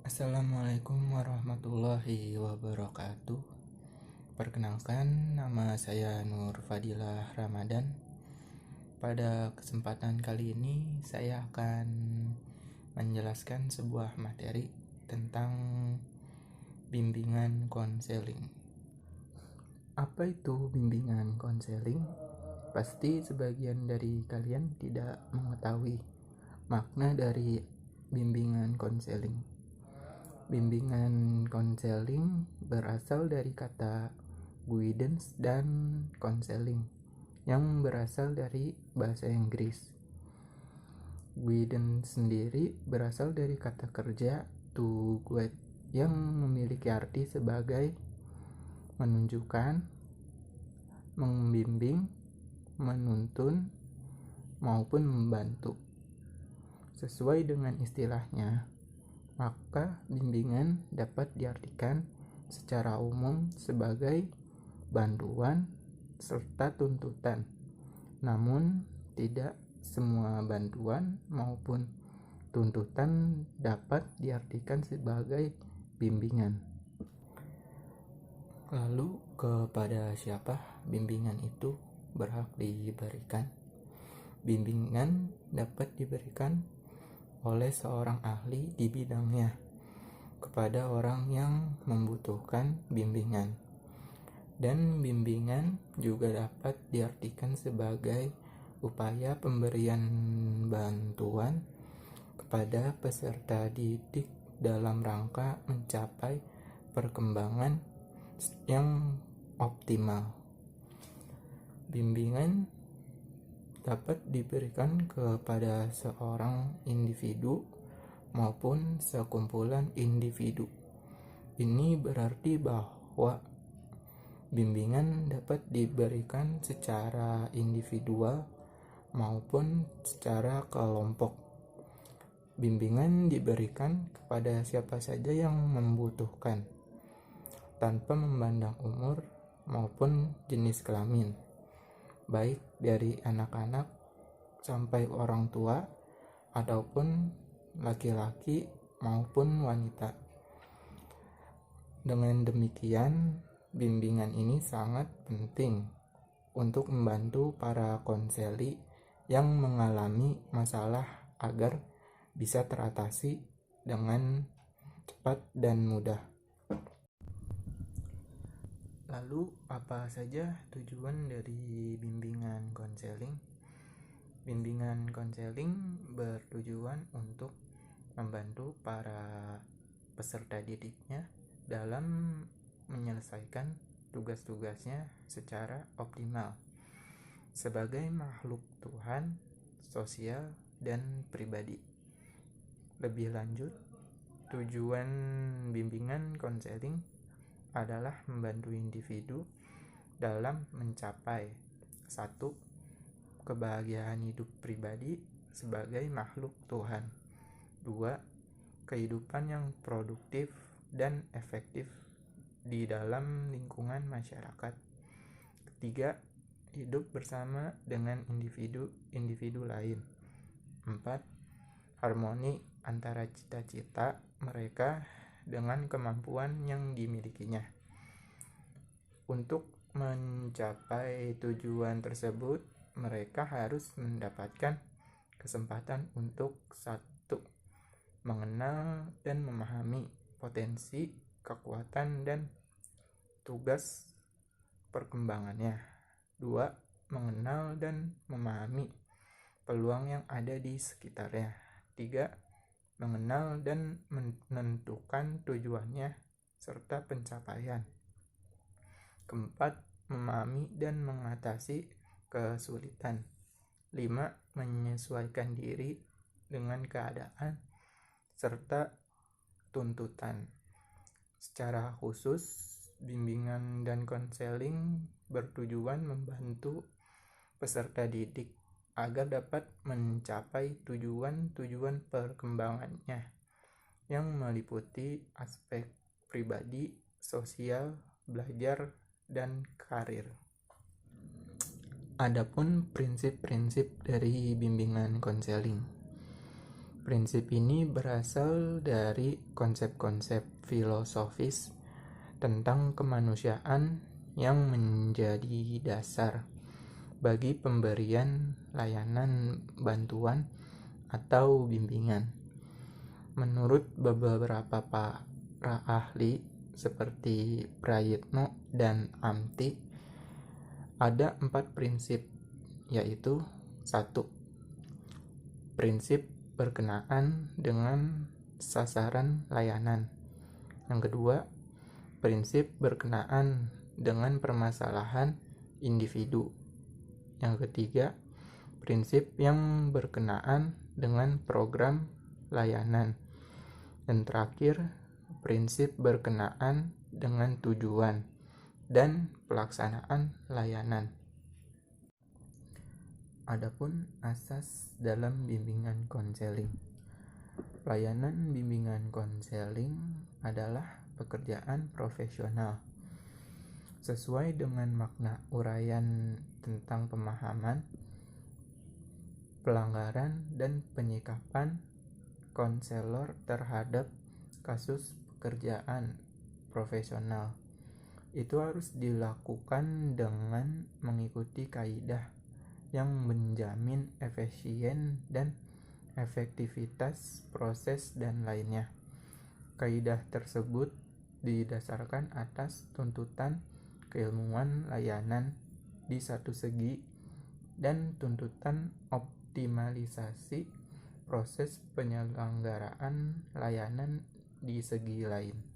Assalamualaikum warahmatullahi wabarakatuh. Perkenalkan, nama saya Nur Fadilah Ramadan. Pada kesempatan kali ini saya akan menjelaskan sebuah materi tentang bimbingan konseling. Apa itu bimbingan konseling? Pasti sebagian dari kalian tidak mengetahui makna dari bimbingan konseling. Bimbingan konseling berasal dari kata guidance dan counseling yang berasal dari bahasa Inggris. Guidance sendiri berasal dari kata kerja to guide yang memiliki arti sebagai menunjukkan, membimbing, menuntun, maupun membantu. Sesuai dengan istilahnya, maka bimbingan dapat diartikan secara umum sebagai bantuan serta tuntutan. Namun, tidak semua bantuan maupun tuntutan dapat diartikan sebagai bimbingan. Lalu, kepada siapa bimbingan itu berhak diberikan? Bimbingan dapat diberikan oleh seorang ahli di bidangnya kepada orang yang membutuhkan bimbingan. Dan bimbingan juga dapat diartikan sebagai upaya pemberian bantuan kepada peserta didik dalam rangka mencapai perkembangan yang optimal. Bimbingan dapat diberikan kepada seorang individu maupun sekumpulan individu. Ini berarti bahwa bimbingan dapat diberikan secara individual maupun secara kelompok. Bimbingan diberikan kepada siapa saja yang membutuhkan, tanpa memandang umur maupun jenis kelamin, baik dari anak-anak sampai orang tua ataupun laki-laki maupun wanita. Dengan demikian, bimbingan ini sangat penting untuk membantu para konseli yang mengalami masalah agar bisa teratasi dengan cepat dan mudah. Lalu, apa saja tujuan dari bimbingan konseling? Bimbingan konseling bertujuan untuk membantu para peserta didiknya dalam menyelesaikan tugas-tugasnya secara optimal sebagai makhluk Tuhan, sosial, dan pribadi. Lebih lanjut, tujuan bimbingan konseling adalah membantu individu dalam mencapai 1. Kebahagiaan hidup pribadi sebagai makhluk Tuhan. 2. Kehidupan yang produktif dan efektif di dalam lingkungan masyarakat. 3. Hidup bersama dengan individu lain. 4. Harmoni antara cita-cita mereka dengan kemampuan yang dimilikinya. Untuk mencapai tujuan tersebut, mereka harus mendapatkan kesempatan untuk 1. Mengenal dan memahami potensi, kekuatan, dan tugas perkembangannya. 2. Mengenal dan memahami peluang yang ada di sekitarnya. 3. Mengenal dan menentukan tujuannya serta pencapaian. 4. Memahami dan mengatasi kesulitan. 5. Menyesuaikan diri dengan keadaan serta tuntutan. Secara khusus, bimbingan dan konseling bertujuan membantu peserta didik agar dapat mencapai tujuan-tujuan perkembangannya yang meliputi aspek pribadi, sosial, belajar, dan karir. Adapun prinsip-prinsip dari bimbingan konseling. Prinsip ini berasal dari konsep-konsep filosofis tentang kemanusiaan yang menjadi dasar bagi pemberian layanan bantuan atau bimbingan. Menurut beberapa para ahli seperti Prayitno dan Amti, ada 4 prinsip, yaitu 1. Prinsip berkenaan dengan sasaran layanan. Yang kedua, prinsip berkenaan dengan permasalahan individu. Yang ketiga, prinsip yang berkenaan dengan program layanan. Dan terakhir, prinsip berkenaan dengan tujuan dan pelaksanaan layanan. Adapun asas dalam bimbingan konseling. Layanan bimbingan konseling adalah pekerjaan profesional sesuai dengan makna uraian tentang pemahaman, pelanggaran, dan penyikapan konselor terhadap kasus pekerjaan profesional. Itu harus dilakukan dengan mengikuti kaidah yang menjamin efisien dan efektivitas proses dan lainnya. Kaidah tersebut didasarkan atas tuntutan keilmuan layanan di satu segi dan tuntutan optimalisasi proses penyelenggaraan layanan di segi lain.